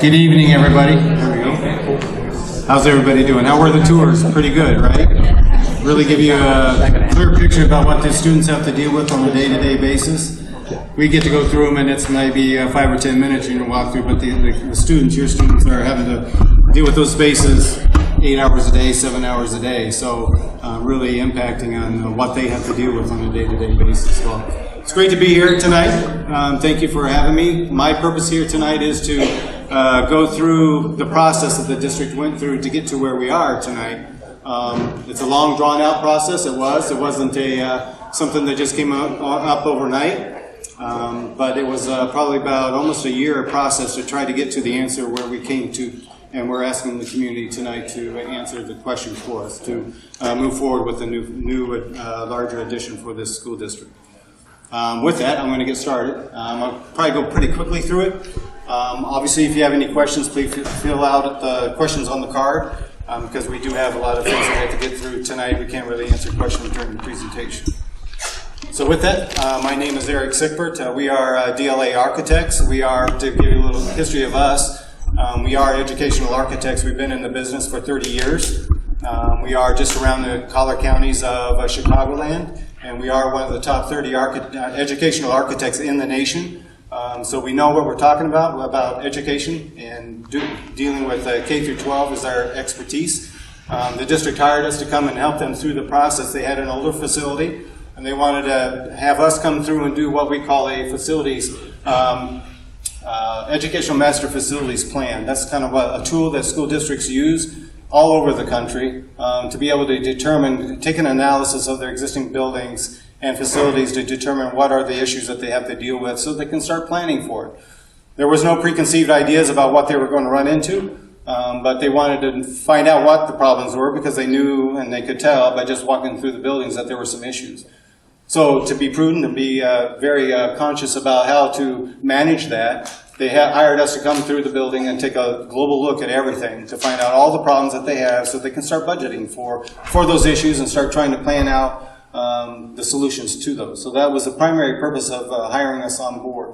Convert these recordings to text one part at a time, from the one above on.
Good evening, everybody. There we go. How's everybody doing? How were the tours? Pretty good, right? Really give you a clear picture about what the students have to deal with on a day-to-day basis. We get to go through them, and it's maybe 5 or 10 minutes you can walk through, but the students, your students, are having to deal with those spaces 8 hours a day, 7 hours a day, so really impacting on what they have to deal with on a day-to-day basis. Well, it's great to be here tonight. Thank you for having me. My purpose here tonight is to go through the process that the district went through to get to where we are tonight. It's a long, drawn-out process. It wasn't something that just came up overnight. But it was probably about almost a year process to try to get to the answer where we came to, and we're asking the community tonight to answer the question for us to move forward with a new larger addition for this school district. With that, I'm going to get started. I'll probably go pretty quickly through it. Obviously, if you have any questions, please fill out the questions on the card, because we do have a lot of things that we have to get through tonight. We can't really answer questions during the presentation. So with that, my name is Eric Sickbert. We are DLA architects. We are, to give you a little history of us, we are educational architects. We've been in the business for 30 years. We are just around the collar counties of Chicagoland, and we are one of the top 30 educational architects in the nation. So we know what we're talking about education, and dealing with K through 12 is our expertise. The district hired us to come and help them through the process. They had an older facility, and they wanted to have us come through and do what we call a facilities, educational master facilities plan. That's kind of a tool that school districts use all over the country to be able to determine, take an analysis of their existing buildings and facilities to determine what are the issues that they have to deal with so they can start planning for it. There was no preconceived ideas about what they were going to run into, but they wanted to find out what the problems were because they knew and they could tell by just walking through the buildings that there were some issues. So to be prudent and be very conscious about how to manage that, they hired us to come through the building and take a global look at everything to find out all the problems that they have so they can start budgeting for those issues and start trying to plan out the solutions to those. So that was the primary purpose of hiring us on board.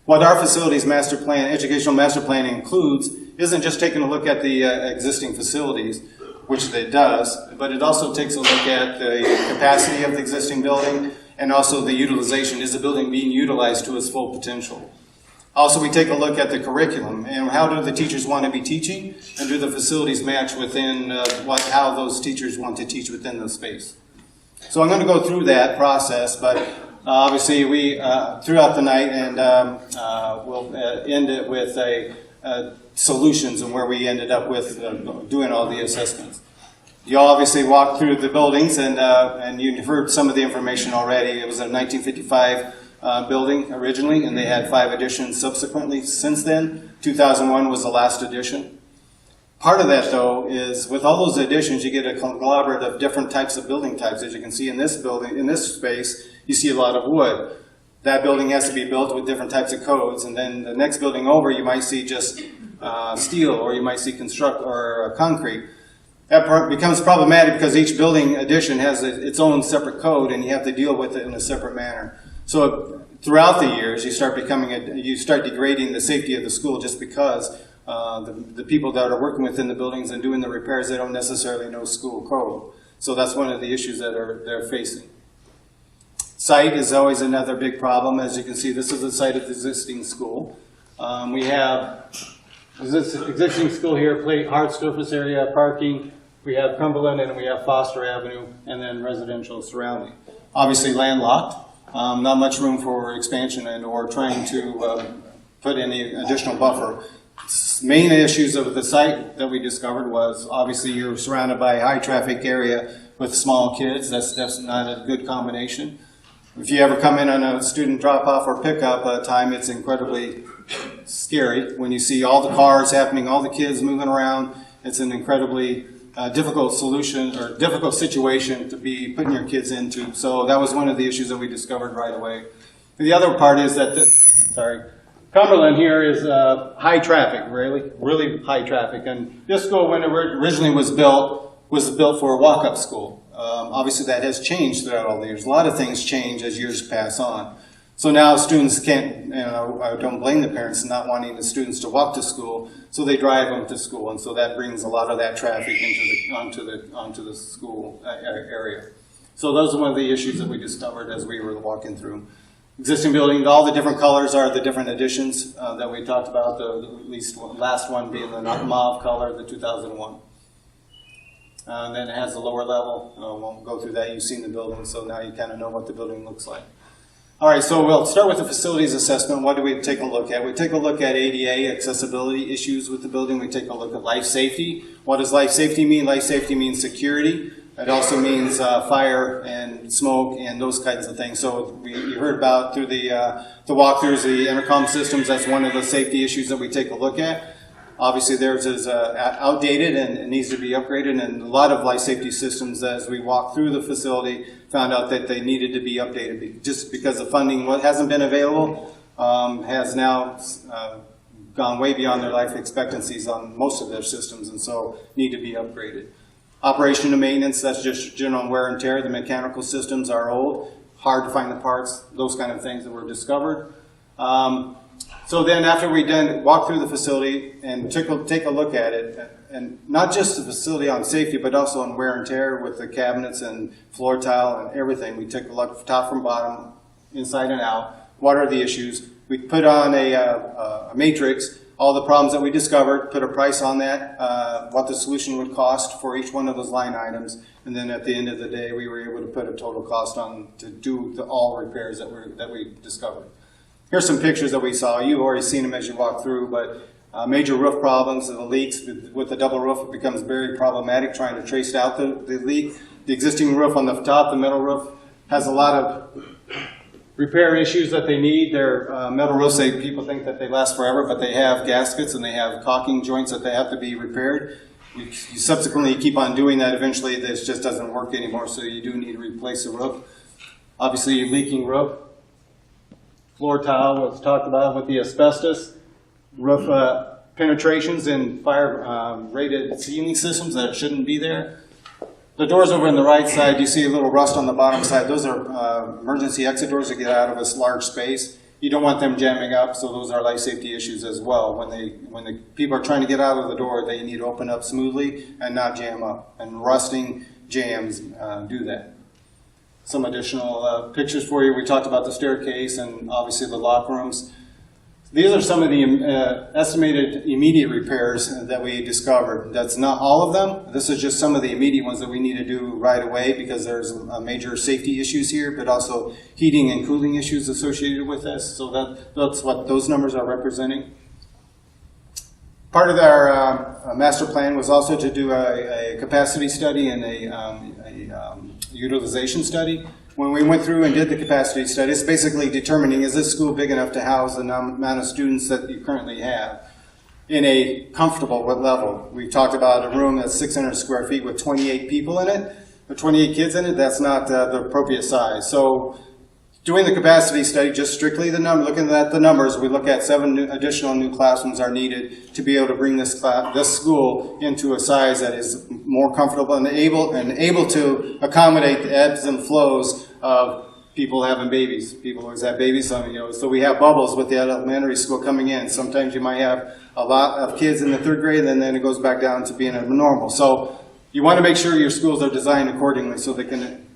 What our facilities master plan, educational master plan includes isn't just taking a look at the existing facilities, which it does, but it also takes a look at the capacity of the existing building and also the utilization. Is the building being utilized to its full potential? Also, we take a look at the curriculum and how do the teachers want to be teaching, and do the facilities match within how those teachers want to teach within the space. So I'm going to go through that process, but obviously we throughout the night, and we'll end it with solutions and where we ended up with doing all the assessments. You obviously walked through the buildings, and you heard some of the information already. It was a 1955 building originally, and they had 5 additions subsequently since then. 2001 was the last addition. Part of that, though, is with all those additions, you get a conglomerate of different types of building types. As you can see in this building, in this space, you see a lot of wood. That building has to be built with different types of codes, and then the next building over, you might see just steel, or you might see concrete. That becomes problematic because each building addition has its own separate code, and you have to deal with it in a separate manner. So throughout the years, you start degrading the safety of the school just because the people that are working within the buildings and doing the repairs, they don't necessarily know school code. So that's one of the issues that they're facing. Site is always another big problem. As you can see, this is the site of the existing school. We have this existing school here, hard surface area, parking. We have Cumberland, and we have Foster Avenue, and then residential surrounding. Obviously landlocked. Not much room for expansion and or trying to put any additional buffer. Main issues of the site that we discovered was obviously you're surrounded by a high traffic area with small kids. That's not a good combination. If you ever come in on a student drop-off or pickup time, it's incredibly scary when you see all the cars happening, all the kids moving around. It's an incredibly difficult solution or difficult situation to be putting your kids into. So that was one of the issues that we discovered right away. And the other part is that Cumberland here is high traffic, really high traffic. And this school, when it originally was built for a walk-up school. Obviously that has changed throughout all the years. A lot of things change as years pass on. So now students can't, you know, I don't blame the parents not wanting the students to walk to school, so they drive them to school, and so that brings a lot of that traffic onto the school area. So those are one of the issues that we discovered as we were walking through. Existing building, all the different colors are the different additions that we talked about, last one being the mauve color, the 2001. Then it has the lower level. Won't go through that. You've seen the building, so now you kind of know what the building looks like. All right, so we'll start with the facilities assessment. What do we take a look at? We take a look at ADA, accessibility issues with the building. We take a look at life safety. What does life safety mean? Life safety means security. It also means fire and smoke and those kinds of things. So you heard about through the walkthroughs, the intercom systems. That's one of the safety issues that we take a look at. Obviously, theirs is outdated and it needs to be upgraded. And a lot of life safety systems, as we walked through the facility, found out that they needed to be updated just because the funding hasn't been available, has now gone way beyond their life expectancies on most of their systems, and so need to be upgraded. Operation and maintenance, that's just general wear and tear. The mechanical systems are old, hard to find the parts, those kind of things that were discovered. So then after we walk through the facility and take a look at it, and not just the facility on safety, but also on wear and tear with the cabinets and floor tile and everything. We take a look top from bottom, inside and out. What are the issues? We put on a matrix, all the problems that we discovered, put a price on that, what the solution would cost for each one of those line items, and then at the end of the day, we were able to put a total cost on to do all repairs that we discovered. Here's some pictures that we saw. You've already seen them as you walk through, but major roof problems and the leaks. With the double roof, it becomes very problematic trying to trace out the leak. The existing roof on the top, the metal roof, has a lot of repair issues that they need. Their metal roofs, people think that they last forever, but they have gaskets and they have caulking joints that they have to be repaired. You subsequently keep on doing that. Eventually, this just doesn't work anymore, so you do need to replace the roof. Obviously, leaking roof. Floor tile was talked about with the asbestos. Roof penetrations in fire-rated ceiling systems that shouldn't be there. The doors over on the right side, you see a little rust on the bottom side. Those are emergency exit doors to get out of this large space. You don't want them jamming up, so those are life safety issues as well. When the people are trying to get out of the door, they need to open up smoothly and not jam up. And rusting jams do that. Some additional pictures for you. We talked about the staircase and obviously the locker rooms. These are some of the estimated immediate repairs that we discovered. That's not all of them. This is just some of the immediate ones that we need to do right away because there's major safety issues here, but also heating and cooling issues associated with this. So that's what those numbers are representing. Part of our master plan was also to do a capacity study and a utilization study. When we went through and did the capacity study, it's basically determining, is this school big enough to house the amount of students that you currently have in a comfortable level. We talked about a room that's 600 square feet with 28 people in it, or 28 kids in it. That's not the appropriate size. So doing the capacity study, just strictly looking at the numbers, we look at 7 additional new classrooms are needed to be able to bring this school into a size that is more comfortable and able to accommodate the ebbs and flows of people having babies. People always have babies, so we have bubbles with the elementary school coming in. Sometimes you might have a lot of kids in the 3rd grade, and then it goes back down to being normal. So you want to make sure your schools are designed accordingly so they can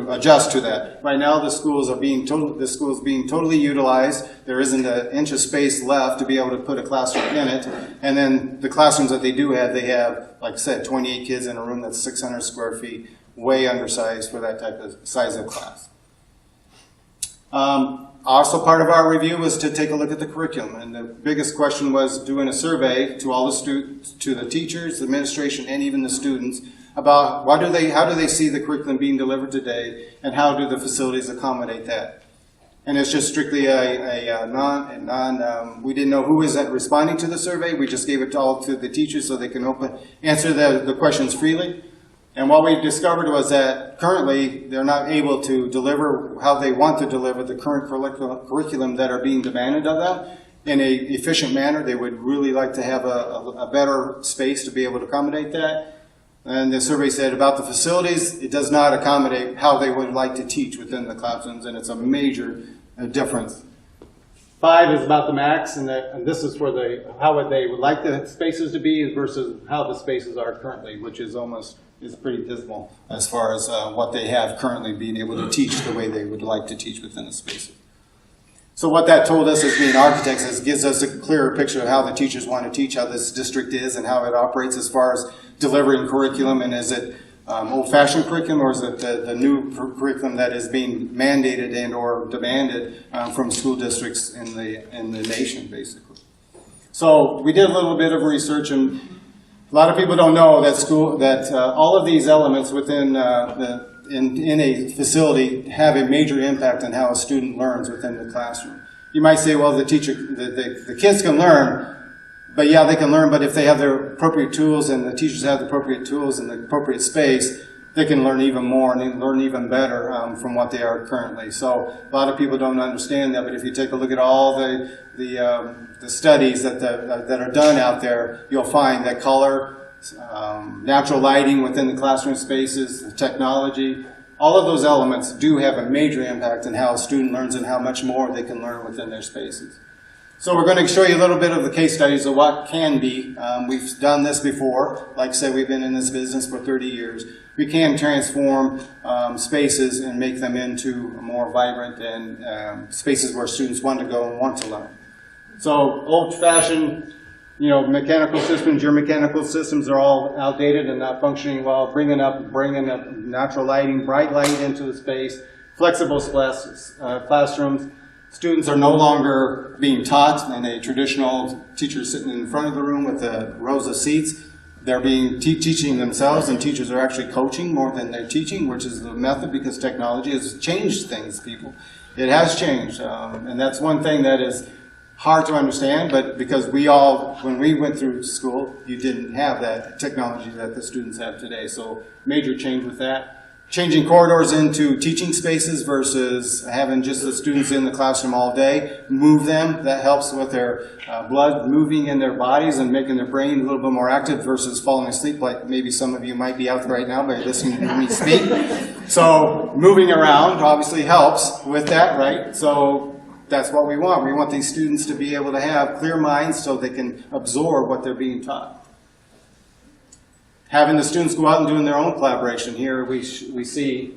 adjust to that. Right now, the school is being totally utilized. There isn't an inch of space left to be able to put a classroom in it. And then the classrooms that they do have, they have, like I said, 28 kids in a room that's 600 square feet, way undersized for that type of size of class. Also, part of our review was to take a look at the curriculum, and the biggest question was doing a survey to all the students, to the teachers, the administration, and even the students about how do they see the curriculum being delivered today, and how do the facilities accommodate that. And it's just strictly we didn't know who was responding to the survey. We just gave it all to the teachers so they can answer the questions freely. And what we discovered was that currently they're not able to deliver how they want to deliver the current curriculum that are being demanded of them in an efficient manner. They would really like to have a better space to be able to accommodate that. And the survey said about the facilities, it does not accommodate how they would like to teach within the classrooms, and it's a major a difference. 5 is about the max, and this is for how they would like the spaces to be versus how the spaces are currently, which is pretty dismal as far as what they have currently being able to teach the way they would like to teach within the spaces. So what that told us as being architects is gives us a clearer picture of how the teachers want to teach, how this district is, and how it operates as far as delivering curriculum, and is it old-fashioned curriculum, or is it the new curriculum that is being mandated and or demanded from school districts in the nation, basically. So we did a little bit of research, and a lot of people don't know that all of these elements within in a facility have a major impact on how a student learns within the classroom. You might say, well, the kids can learn. But yeah, they can learn, but if they have their appropriate tools and the teachers have the appropriate tools and the appropriate space, they can learn even more and learn even better from what they are currently. So a lot of people don't understand that, but if you take a look at all the studies that are done out there, you'll find that color, natural lighting within the classroom spaces, the technology, all of those elements do have a major impact on how a student learns and how much more they can learn within their spaces. So we're going to show you a little bit of the case studies of what can be. We've done this before. Like I said, we've been in this business for 30 years. We can transform spaces and make them into more vibrant and spaces where students want to go and want to learn. So old-fashioned, mechanical systems, your mechanical systems are all outdated and not functioning well. Bringing up natural lighting, bright light into the space, flexible classrooms. Students are no longer being taught in a traditional teacher sitting in front of the room with the rows of seats. They're being teaching themselves, and teachers are actually coaching more than they're teaching, which is the method because technology has changed things, people. It has changed, and that's one thing that is hard to understand, but because when we went through school, you didn't have that technology that the students have today, so major change with that. Changing corridors into teaching spaces versus having just the students in the classroom all day. Move them. That helps with their blood moving in their bodies and making their brain a little bit more active versus falling asleep, like maybe some of you might be out right now by listening to me speak. So moving around obviously helps with that, right? So that's what we want. We want these students to be able to have clear minds so they can absorb what they're being taught. Having the students go out and doing their own collaboration. Here we see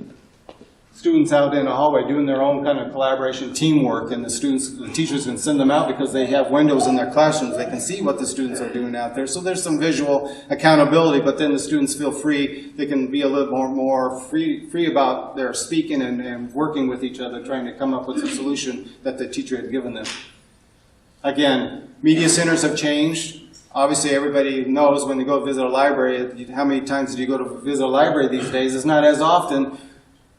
students out in a hallway doing their own kind of collaboration, teamwork, and the teachers can send them out because they have windows in their classrooms. They can see what the students are doing out there. So there's some visual accountability, but then the students feel free. They can be a little more free about their speaking and working with each other, trying to come up with a solution that the teacher had given them. Again, media centers have changed. Obviously, everybody knows when they go visit a library, how many times do you go to visit a library these days? It's not as often.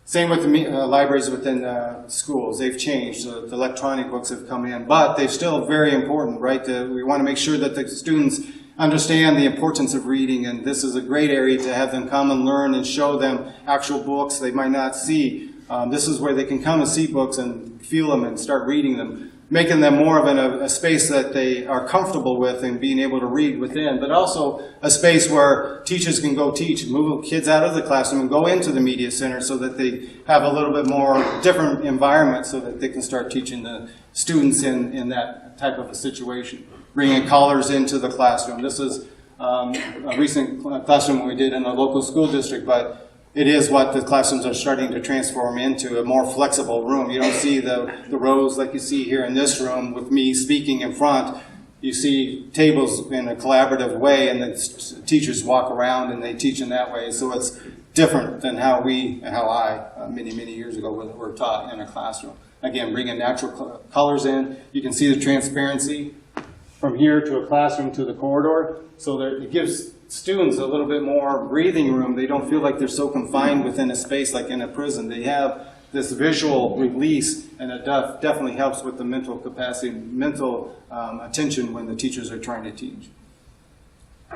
Same with the libraries within schools. They've changed. The electronic books have come in, but they're still very important, right? We want to make sure that the students understand the importance of reading, and this is a great area to have them come and learn and show them actual books they might not see. This is where they can come and see books and feel them and start reading them, making them more of a space that they are comfortable with and being able to read within, but also a space where teachers can go teach, move kids out of the classroom and go into the media center so that they have a little bit more different environment so that they can start teaching the students in that type of a situation. Bringing colors into the classroom. This is a recent classroom we did in a local school district, but it is what the classrooms are starting to transform into, a more flexible room. You don't see the rows like you see here in this room with me speaking in front. You see tables in a collaborative way, and the teachers walk around and they teach in that way. So it's different than how I, many years ago, were taught in a classroom. Again, bringing natural colors in. You can see the transparency from here to a classroom to the corridor. So that it gives students a little bit more breathing room. They don't feel like they're so confined within a space like in a prison. They have this visual release, and it definitely helps with the mental capacity, mental attention when the teachers are trying to teach.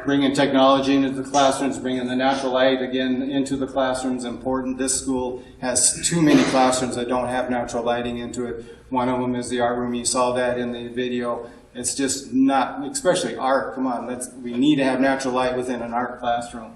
Bringing technology into the classrooms, bringing the natural light again into the classrooms is important. This school has too many classrooms that don't have natural lighting into it. One of them is the art room. You saw that in the video. It's just not, especially art, come on, we need to have natural light within an art classroom.